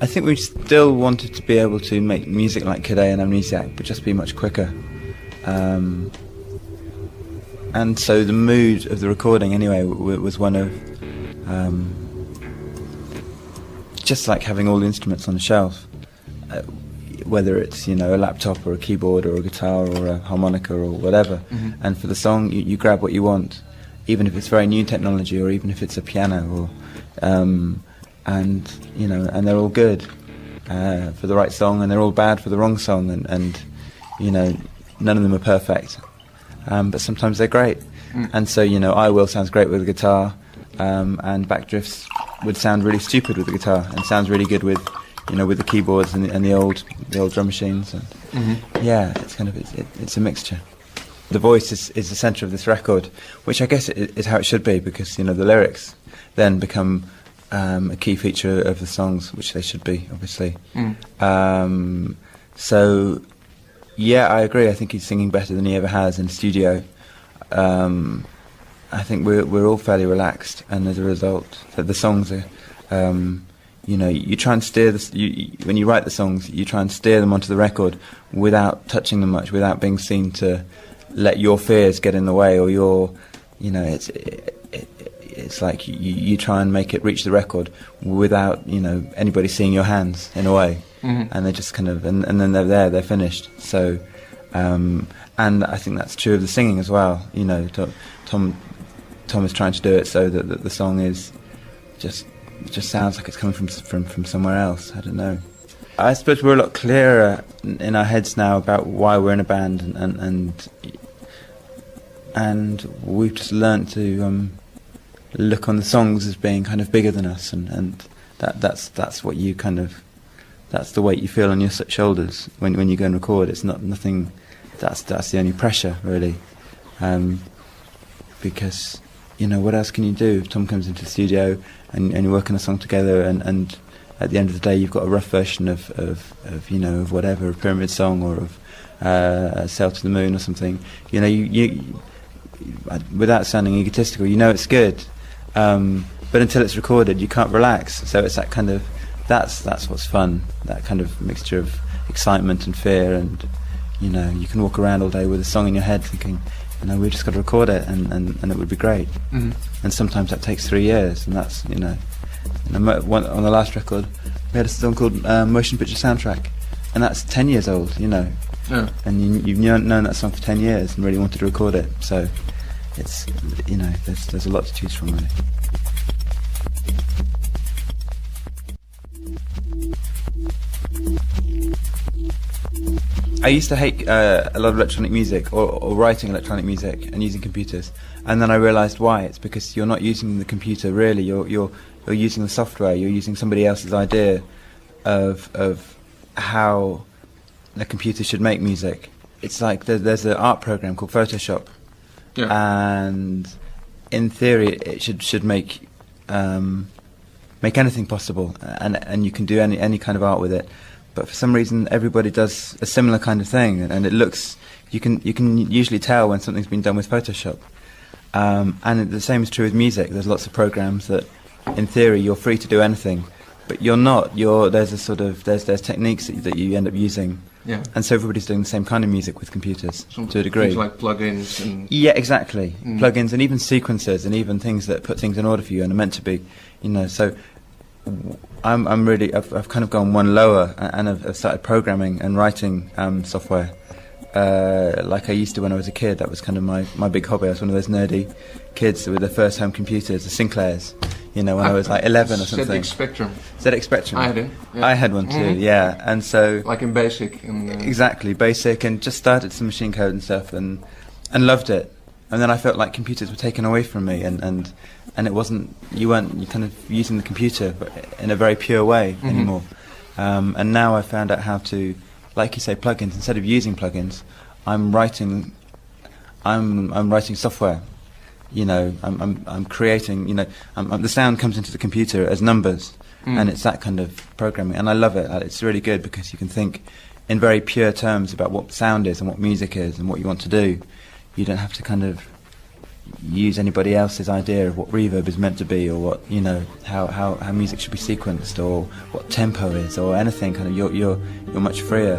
I think we still wanted to be able to make music like Kid A and Amnesiac, but just be much quicker. And so the mood of the recording, anyway, was one of just like having all the instruments on the shelf, whether it's, you know, a laptop or a keyboard or a guitar or a harmonica or whatever. Mm-hmm. And for the song, you grab what you want, even if it's very new technology or even if it's a piano or. And you know, and they're all good for the right song, and they're all bad for the wrong song, and you know, none of them are perfect, but sometimes they're great. And so, you know, I Will sounds great with the guitar, and Backdrifts would sound really stupid with the guitar, and sounds really good with, you know, with the keyboards and the old drum machines. And yeah, it's kind of it's a mixture. The voice is the centre of this record, which I guess is how it should be, because, you know, the lyrics then become a key feature of the songs, which they should be, obviously. So, yeah, I agree. I think he's singing better than he ever has in the studio. I think we're all fairly relaxed, and as a result, that the songs are, you know, you try and steer when you write the songs, you try and steer them onto the record without touching them much, without being seen to let your fears get in the way, or your, you know, it's like you try and make it reach the record without, you know, anybody seeing your hands, in a way. And they just kind of, and then they're finished. So, and I think that's true of the singing as well. You know, Tom is trying to do it so that the song is just sounds like it's coming from somewhere else. I don't know. I suppose we're a lot clearer in our heads now about why we're in a band, and we've just learnt to look on the songs as being kind of bigger than us, and that's what you kind of, that's the weight you feel on your shoulders when you go and record. It's nothing. That's the only pressure, really, because, you know, what else can you do? If Tom comes into the studio and you work on a song together, and at the end of the day you've got a rough version of you know, of whatever, a Pyramid song or of Sail to the Moon or something. You know, you without sounding egotistical, you know it's good, but until it's recorded, you can't relax. So it's that kind of, that's what's fun, that kind of mixture of excitement and fear, and, you know, you can walk around all day with a song in your head thinking, you know, we've just got to record it, and it would be great. And sometimes that takes 3 years, and that's, you know, on the last record we had a song called Motion Picture Soundtrack, and that's 10 years old, you know. Yeah. And you've known that song for 10 years and really wanted to record it, so it's, you know, there's a lot to choose from, really. I used to hate a lot of electronic music, or writing electronic music and using computers, and then I realised why. It's because you're not using the computer, really. You're using the software. You're using somebody else's idea of how a computer should make music. It's like there's an art program called Photoshop, and in theory it should make anything possible, and you can do any kind of art with it. But for some reason everybody does a similar kind of thing, and it looks, you can usually tell when something's been done with Photoshop. And the same is true with music. There's lots of programs that in theory you're free to do anything, but you're not. There's a sort of there's techniques that you end up using. Yeah. And so everybody's doing the same kind of music with computers to a degree. Things like plugins and... Yeah, exactly. Plugins, and even sequencers, and even things that put things in order for you and are meant to be, you know. So I'm really, I've kind of gone one lower, and I've started programming and writing software like I used to when I was a kid. That was kind of my big hobby. I was one of those nerdy kids with their first home computers, the Sinclairs, you know, when I was like 11 or something. ZX Spectrum. ZX Spectrum. I had it. Yeah. I had one too, yeah. And so... Like in BASIC. And, exactly, BASIC, and just started some machine code and stuff, and loved it. And then I felt like computers were taken away from me, and it wasn't, you kind of using the computer in a very pure way anymore. And now I've found out how to, like you say, plugins. Instead of using plugins, I'm writing software. You know, I'm creating. You know, the sound comes into the computer as numbers, and it's that kind of programming, and I love it. It's really good because you can think in very pure terms about what sound is and what music is and what you want to do. You don't have to kind of, use anybody else's idea of what reverb is meant to be, or what, you know, how music should be sequenced, or what tempo is, or anything. Kind of, you're much freer.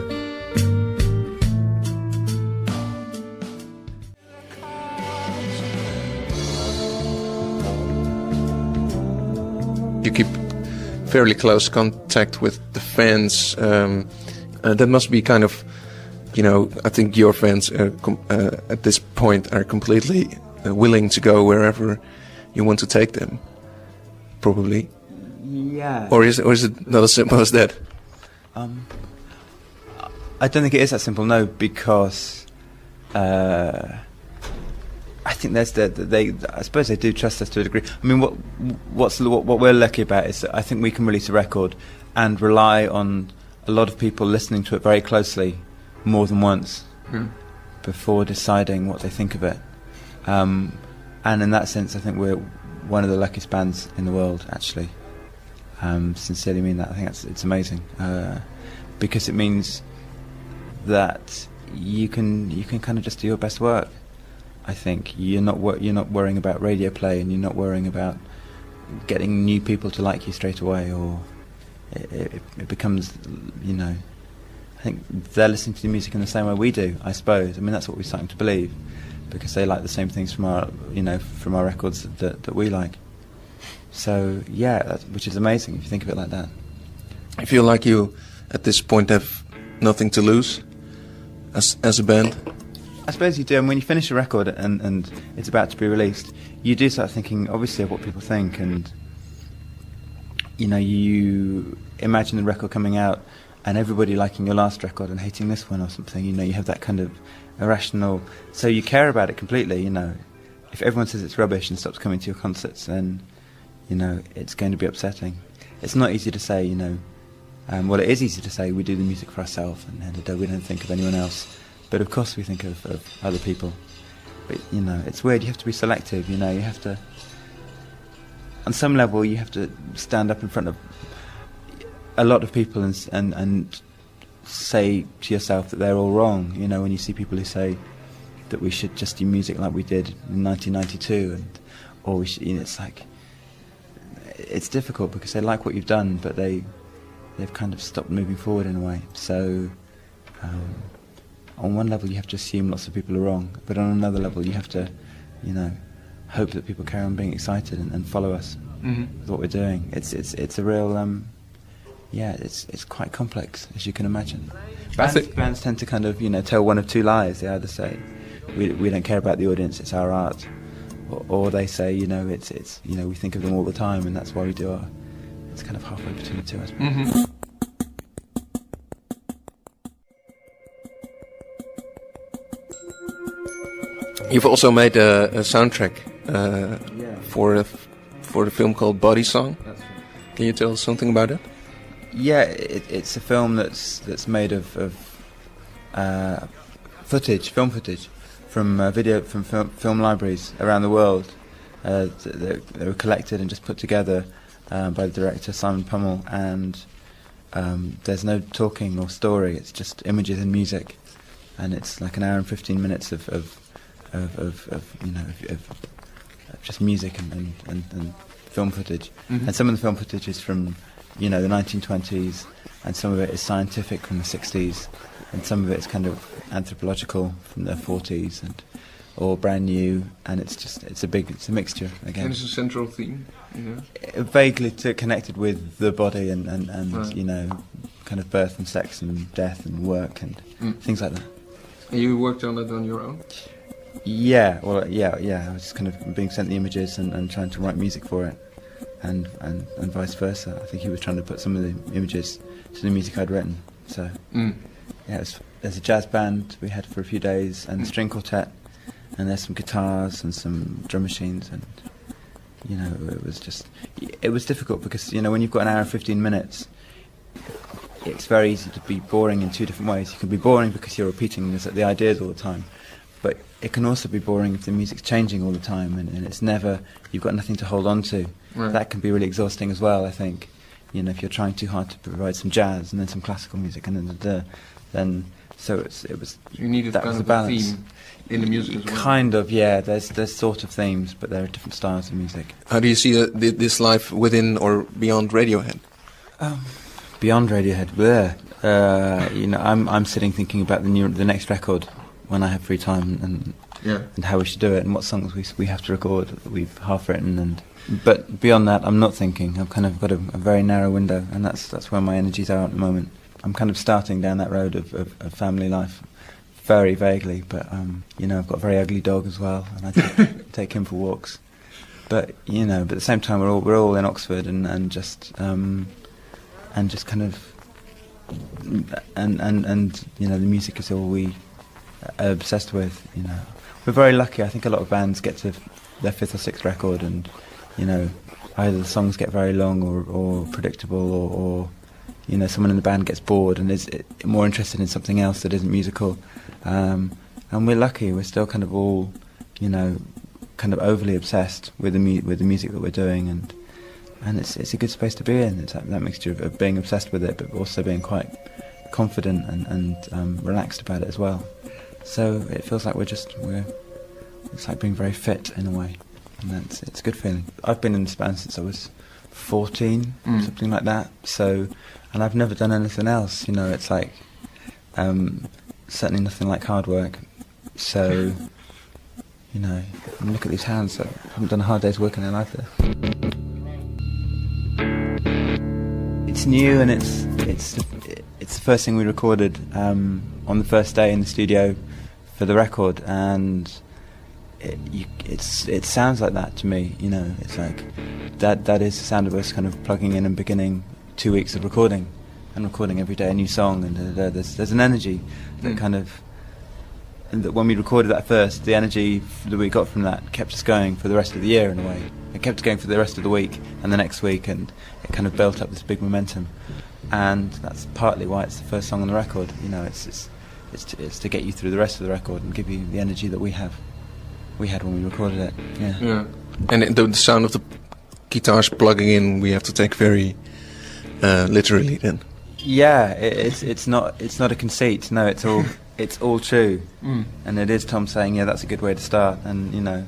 You keep fairly close contact with the fans. That must be kind of, you know, I think your fans at this point are completely willing to go wherever you want to take them, probably. Yeah. Or is it not as simple as that? I don't think it is that simple. No, because I think there's I suppose they do trust us to a degree. I mean, what we're lucky about is that I think we can release a record and rely on a lot of people listening to it very closely, more than once, before deciding what they think of it. And in that sense, I think we're one of the luckiest bands in the world, actually. Sincerely mean that. I think it's amazing, because it means that you can kind of just do your best work. I think you're not worrying about radio play, and you're not worrying about getting new people to like you straight away, or it becomes, you know, I think they're listening to the music in the same way we do, I suppose. I mean, that's what we're starting to believe, because they like the same things from our records that we like. So yeah, which is amazing if you think of it like that. I feel like you at this point have nothing to lose as a band. I suppose you do, and when you finish a record and it's about to be released, you do start thinking, obviously, of what people think, and you know, you imagine the record coming out and everybody liking your last record and hating this one or something. You know, you have that kind of irrational, so you care about it completely. You know, if everyone says it's rubbish and stops coming to your concerts, then, you know, it's going to be upsetting. It's not easy to say, you know, well, it is easy to say we do the music for ourselves and we don't think of anyone else. But of course we think of other people. But, you know, it's weird. You have to be selective, you know. You have to, on some level, you have to stand up in front of a lot of people and say to yourself that they're all wrong. You know, when you see people who say that we should just do music like we did in 1992, or we should, you know, it's like, it's difficult because they like what you've done, but they've kind of stopped moving forward in a way. So, on one level you have to assume lots of people are wrong, but on another level you have to, you know, hope that people carry on being excited and follow us with what we're doing. It's a real, it's quite complex, as you can imagine. Bands tend to kind of, you know, tell one of two lies. They either say, we don't care about the audience, it's our art, or they say, you know, it's you know, we think of them all the time and that's why we do our. It's kind of halfway between the two, I suppose. You've also made a soundtrack for the film called Body Song. That's right. Can you tell us something about it? Yeah, it's a film that's made of film footage from film libraries around the world. They were collected and just put together by the director Simon Pummel, and there's no talking or story. It's just images and music, and it's like an hour and 15 minutes of just music and film footage. And some of the film footage is from, you know, the 1920s, and some of it is scientific from the 60s, and some of it is kind of anthropological from the 40s, and or brand new. And it's a mixture again. And it's a central theme, you know? Vaguely connected with the body and right. You know, kind of birth and sex and death and work and things like that. And you worked on it on your own? Yeah, well, yeah. I was just kind of being sent the images and trying to write music for it, and vice versa. I think he was trying to put some of the images to the music I'd written. So, yeah, there's a jazz band we had for a few days, and a string quartet, and there's some guitars and some drum machines, and, you know, it was difficult because, you know, when you've got an hour and 15 minutes, it's very easy to be boring in two different ways. You can be boring because you're repeating the ideas all the time, but it can also be boring if the music's changing all the time and it's never, you've got nothing to hold on to. Right. That can be really exhausting as well, I think. You know, if you're trying too hard to provide some jazz and then some classical music and then So it was. You needed that kind was of a a balance. theme in the music as well. Kind of, yeah. There's sort of themes, but there are different styles of music. How do you see this life within or beyond Radiohead? Beyond Radiohead, you know, I'm sitting thinking about the next record when I have free time and how we should do it and what songs we have to record that we've half written but beyond that I'm not thinking. I've kind of got a very narrow window, and that's where my energies are at the moment. I'm kind of starting down that road of family life very vaguely, but you know, I've got a very ugly dog as well, and I take him for walks. But you know, but at the same time we're all in Oxford and just kind of and you know, the music is all we are obsessed with. You know, we're very lucky. I think a lot of bands get to their fifth or sixth record, and you know, either the songs get very long or predictable, or you know, someone in the band gets bored and is more interested in something else that isn't musical. And we're lucky. We're still kind of all, you know, kind of overly obsessed with the music that we're doing, and it's a good space to be in. It's that mixture of being obsessed with it, but also being quite confident and relaxed about it as well. So it feels like it's like being very fit in a way, and it's a good feeling. I've been in this band since I was 14, something like that. So, and I've never done anything else. You know, it's like certainly nothing like hard work. So, you know, look at these hands. I haven't done a hard day's work in their life there. It's new, and it's the first thing we recorded on the first day in the studio for the record, and it sounds like that to me. You know, it's like that is the sound of us kind of plugging in and beginning 2 weeks of recording every day a new song, and there's an energy that kind of, and that when we recorded that first, the energy that we got from that kept us going for the rest of the year in a way. It kept us going for the rest of the week and the next week, and it kind of built up this big momentum. And that's partly why it's the first song on the record. You know, it's to get you through the rest of the record and give you the energy that we had when we recorded it. Yeah. And the sound of the guitars plugging in, we have to take very literally then. Yeah, it's not a conceit. No, it's all true. And it is Tom saying, yeah, that's a good way to start. And you know,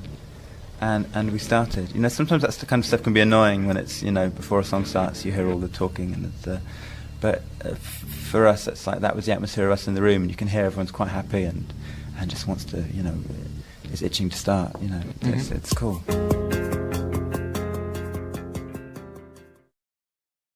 and we started. You know, sometimes that's the kind of stuff can be annoying when it's, you know, before a song starts, you hear all the talking but for us, it's like that was the atmosphere of us in the room, and you can hear everyone's quite happy and just wants to, you know, is itching to start. You know, it's cool.